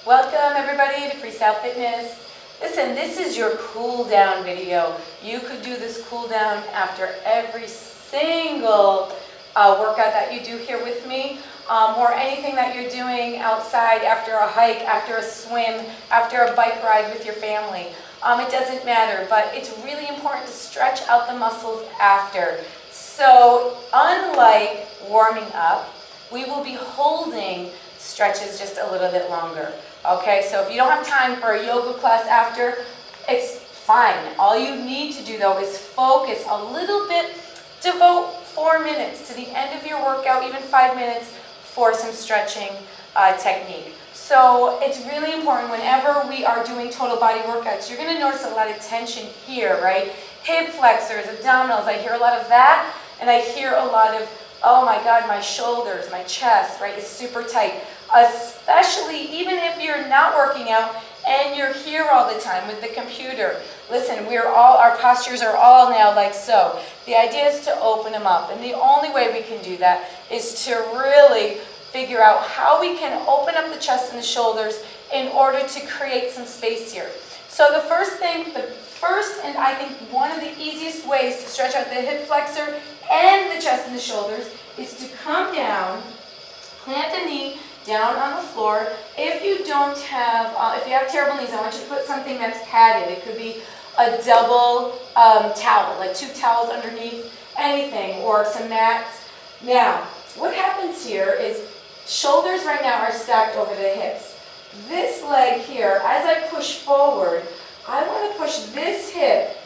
Welcome everybody to Freestyle Fitness. Listen, this is your cool down video. You could do this cool down after every single workout that you do here with me, or anything that you're doing outside after a hike, after a swim, after a bike ride with your family. It doesn't matter, but it's really important to stretch out the muscles after. So unlike warming up, we will be holding stretches just a little bit longer. Okay, so if you don't have time for a yoga class after, it's fine. All you need to do though is focus a little bit, devote 4 minutes to the end of your workout, even 5 minutes for some stretching technique. So it's really important whenever we are doing total body workouts, you're going to notice a lot of tension here, right? Hip flexors, abdominals, I hear a lot of that, and I hear a lot of, oh my God, my shoulders, my chest, right, is super tight. Especially even if you're not working out and you're here all the time with the computer. Listen, our postures are all now like so. The idea is to open them up, and the only way we can do that is to really figure out how we can open up the chest and the shoulders in order to create some space here. So the first and I think one of the easiest ways to stretch out the hip flexor and the chest and the shoulders is to come down, plant the knee down on the floor. If you have terrible knees, I want you to put something that's padded. It could be a double towel, like 2 towels underneath, anything, or some mats. Now, what happens here is shoulders right now are stacked over the hips. This leg here, as I push forward, I want to push this hip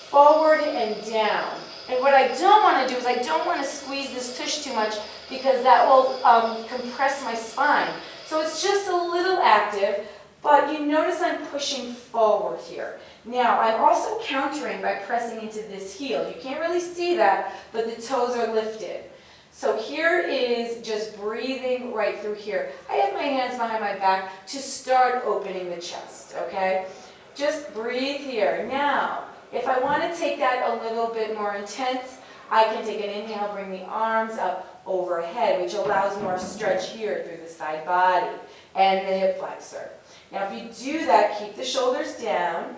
forward and down. And what I don't want to do is I don't want to squeeze this tush too much because that will compress my spine. So it's just a little active, but you notice I'm pushing forward here. Now, I'm also countering by pressing into this heel. You can't really see that, but the toes are lifted. So here is just breathing right through here. I have my hands behind my back to start opening the chest, okay? Just breathe here. Now, if I want to take that a little bit more intense, I can take an inhale, bring the arms up overhead, which allows more stretch here through the side body and the hip flexor. Now, if you do that, keep the shoulders down.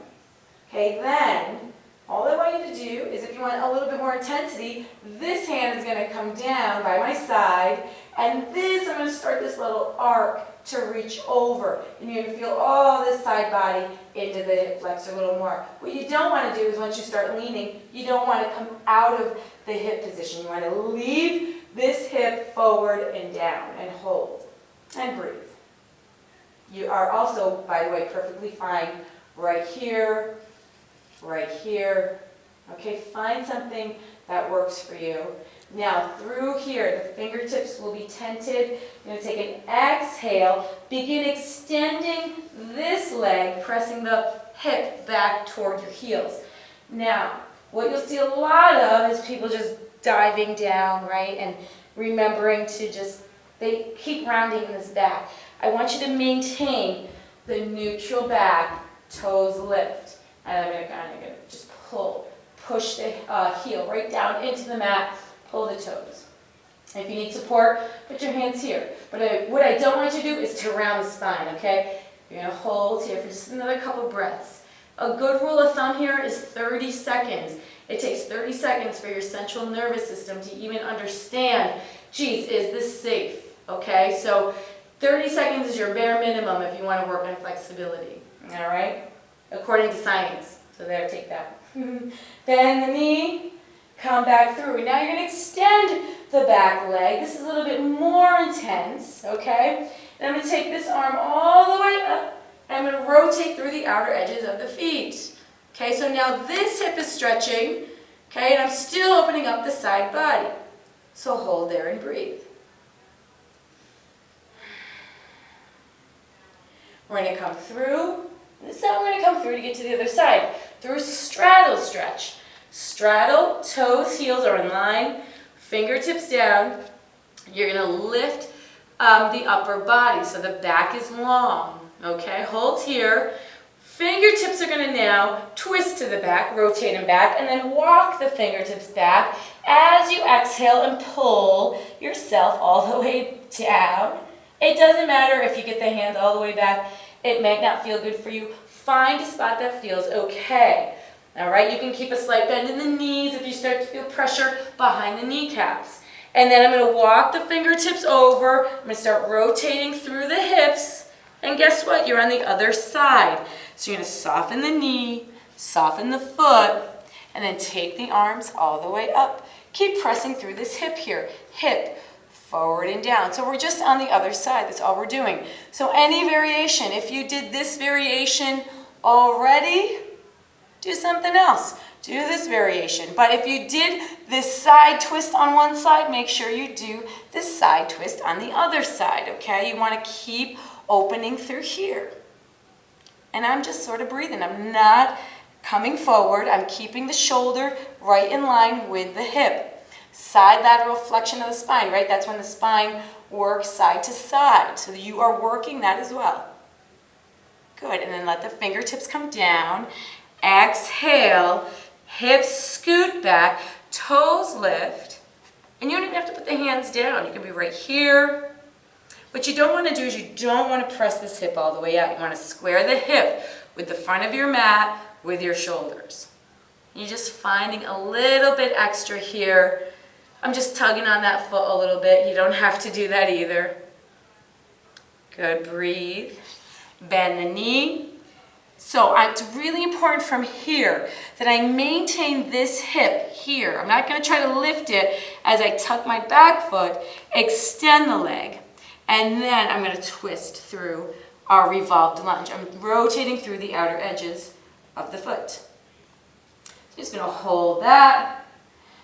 Okay, then all I want you to do is, if you want a little bit more intensity, this hand is going to come down by my side, and I'm going to start this little arc to reach over. And you're going to feel all this side body into the hip flexor a little more. What you don't want to do is, once you start leaning, you don't want to come out of the hip position. You want to leave this hip forward and down and hold and breathe. You are also, by the way, perfectly fine right here, right here. Okay, find something that works for you. Now, through here, the fingertips will be tented. You're going to take an exhale. Begin extending this leg, pressing the hip back toward your heels. Now, what you'll see a lot of is people just diving down, right, and remembering to they keep rounding in this back. I want you to maintain the neutral back, toes lift. And I'm going to just push the heel right down into the mat, pull the toes. If you need support, put your hands here. But what I don't want you to do is to round the spine, okay? You're going to hold here for just another couple breaths. A good rule of thumb here is 30 seconds. It takes 30 seconds for your central nervous system to even understand, geez, is this safe? Okay, so 30 seconds is your bare minimum if you want to work on flexibility, all right? According to science. So there, take that. Bend the knee, come back through. Now you're going to extend the back leg. This is a little bit more intense, okay? And I'm going to take this arm all the way up, and I'm going to rotate through the outer edges of the feet. Okay, so now this hip is stretching, okay, and I'm still opening up the side body. So hold there and breathe. We're going to come through. This is how we're going to come through to get to the other side. Through straddle stretch. Straddle, toes, heels are in line, fingertips down. You're going to lift the upper body, so the back is long. Okay, hold here. Fingertips are going to now twist to the back, rotate them back, and then walk the fingertips back as you exhale and pull yourself all the way down. It doesn't matter if you get the hands all the way back It might not feel good for you. Find a spot that feels okay. All right, you can keep a slight bend in the knees if you start to feel pressure behind the kneecaps. And then I'm going to walk the fingertips over. I'm going to start rotating through the hips. And guess what? You're on the other side. So you're going to soften the knee, soften the foot, and then take the arms all the way up. Keep pressing through this hip here. Hip, forward and down. So we're just on the other side. That's all we're doing. So any variation, if you did this variation already, do something else. Do this variation. But if you did this side twist on one side, make sure you do this side twist on the other side, okay? You want to keep opening through here. And I'm just sort of breathing. I'm not coming forward. I'm keeping the shoulder right in line with the hip. Side lateral flexion of the spine, right? That's when the spine works side to side. So you are working that as well. Good. And then let the fingertips come down. Exhale. Hips scoot back. Toes lift. And you don't even have to put the hands down. You can be right here. What you don't want to do is you don't want to press this hip all the way out. You want to square the hip with the front of your mat with your shoulders. You're just finding a little bit extra here. I'm just tugging on that foot a little bit. You don't have to do that either. Good, breathe. Bend the knee. So it's really important from here that I maintain this hip here. I'm not going to try to lift it as I tuck my back foot, extend the leg, and then I'm going to twist through our revolved lunge. I'm rotating through the outer edges of the foot. So I'm just going to hold that.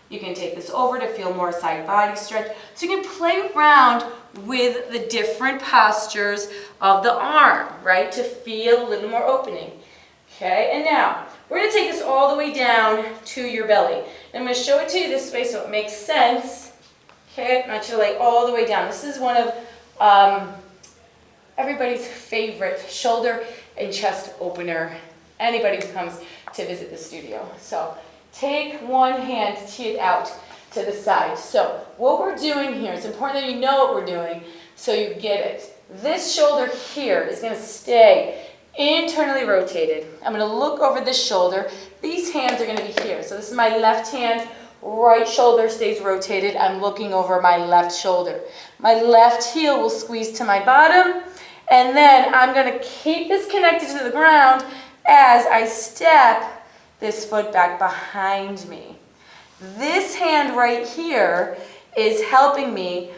You can take this over to feel more side body stretch. So you can play around with the different postures of the arm, right, to feel a little more opening. Okay, and now we're going to take this all the way down to your belly. And I'm going to show it to you this way so it makes sense. Okay, I want you to lay all the way down. This is one of everybody's favorite shoulder and chest opener. Anybody who comes to visit the studio. So take one hand, tee it out to the side. So what we're doing here, it's important that you know what we're doing so you get it. This shoulder here is going to stay internally rotated. I'm going to look over this shoulder. These hands are going to be here. So this is my left hand, right shoulder stays rotated. I'm looking over my left shoulder. My left heel will squeeze to my bottom, and then I'm going to keep this connected to the ground as I step this foot back behind me. This hand right here is helping me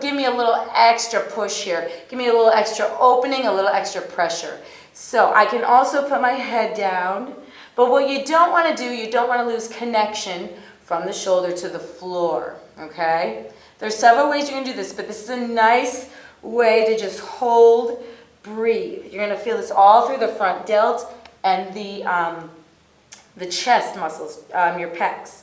give me a little extra push here. Give me a little extra opening, a little extra pressure. So I can also put my head down, but what you don't want to do, you don't want to lose connection from the shoulder to the floor, okay? There's several ways you can do this, but this is a nice way to just hold, breathe. You're going to feel this all through the front delt and the chest muscles, your pecs.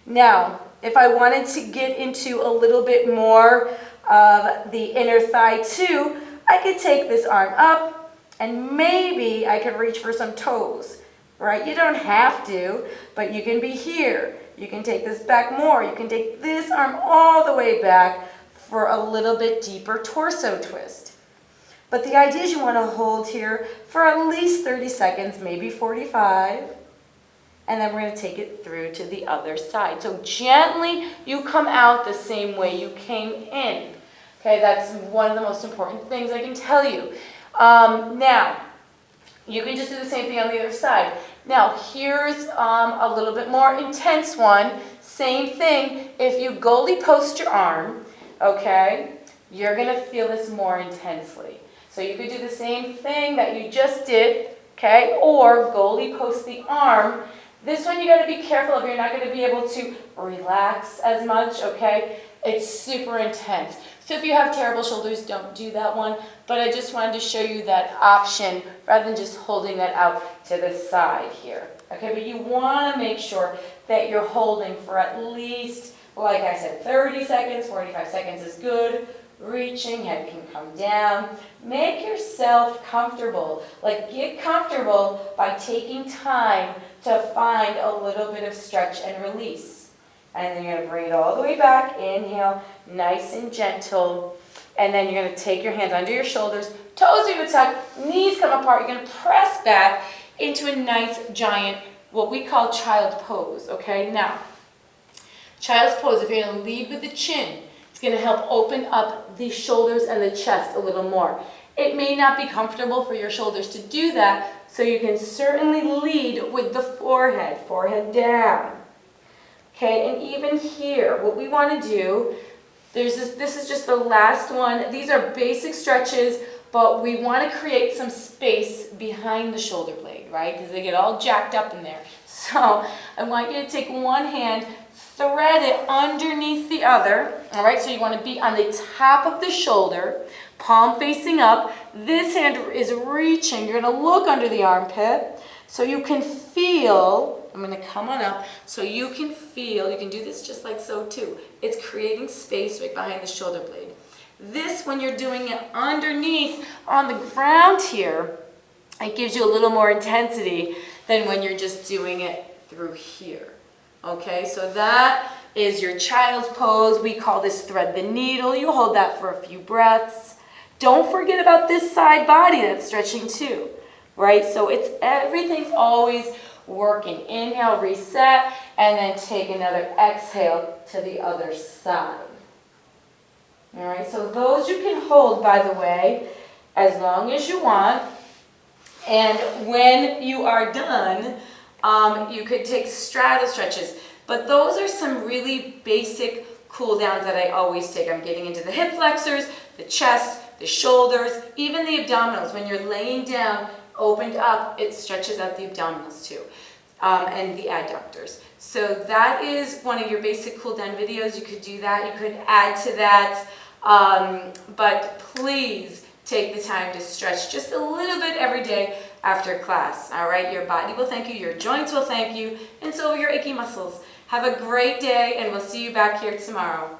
Now, if I wanted to get into a little bit more of the inner thigh too, I could take this arm up and maybe I could reach for some toes, right? You don't have to, but you can be here. You can take this back more. You can take this arm all the way back for a little bit deeper torso twist. But the idea is you want to hold here for at least 30 seconds, maybe 45. And then we're going to take it through to the other side. So gently, you come out the same way you came in. Okay, that's one of the most important things I can tell you. Now, you can just do the same thing on the other side. Now, here's a little bit more intense one. Same thing. If you goalie post your arm, okay, you're going to feel this more intensely. So you could do the same thing that you just did, okay, or goalie post the arm. This one you got to be careful of. You're not going to be able to relax as much, okay? It's super intense. So if you have terrible shoulders, don't do that one. But I just wanted to show you that option rather than just holding that out to the side here. Okay, but you want to make sure that you're holding for at least, like I said, 30 seconds, 45 seconds is good. Reaching, head can come down. Make yourself comfortable. Like, get comfortable by taking time to find a little bit of stretch and release. And then you're going to bring it all the way back. Inhale, nice and gentle. And then you're going to take your hands under your shoulders, Toes are gonna tuck, knees come apart. You're gonna press back into a nice giant, what we call child pose, okay? Now, child's pose, if you're gonna lead with the chin, it's gonna help open up the shoulders and the chest a little more. It may not be comfortable for your shoulders to do that, so you can certainly lead with the forehead, forehead down. Okay, and even here, what we want to do, this is just the last one. These are basic stretches, but we want to create some space behind the shoulder blade, right? Because they get all jacked up in there. So I want you to take one hand, thread it underneath the other, all right? So you want to be on the top of the shoulder, palm facing up. This hand is reaching. You're going to look under the armpit so you can feel. I'm going to come on up so you can feel. You can do this just like so too. It's creating space right behind the shoulder blade. This, when you're doing it underneath on the ground here, it gives you a little more intensity than when you're just doing it through here. Okay, so that is your child's pose. We call this thread the needle. You hold that for a few breaths. Don't forget about this side body that's stretching too, right? So it's everything's always working. Inhale, reset, and then take another exhale to the other side. All right, so those you can hold, by the way, as long as you want. And when you are done, you could take straddle stretches. But those are some really basic cool downs that I always take. I'm getting into the hip flexors, the chest, the shoulders, even the abdominals. When you're laying down, opened up, it stretches out the abdominals too, and the adductors. So that is one of your basic cool down videos. You could do that. You could add to that. But please take the time to stretch just a little bit every day after class. All right, your body will thank you, your joints will thank you, and so will your achy muscles. Have a great day, and we'll see you back here tomorrow.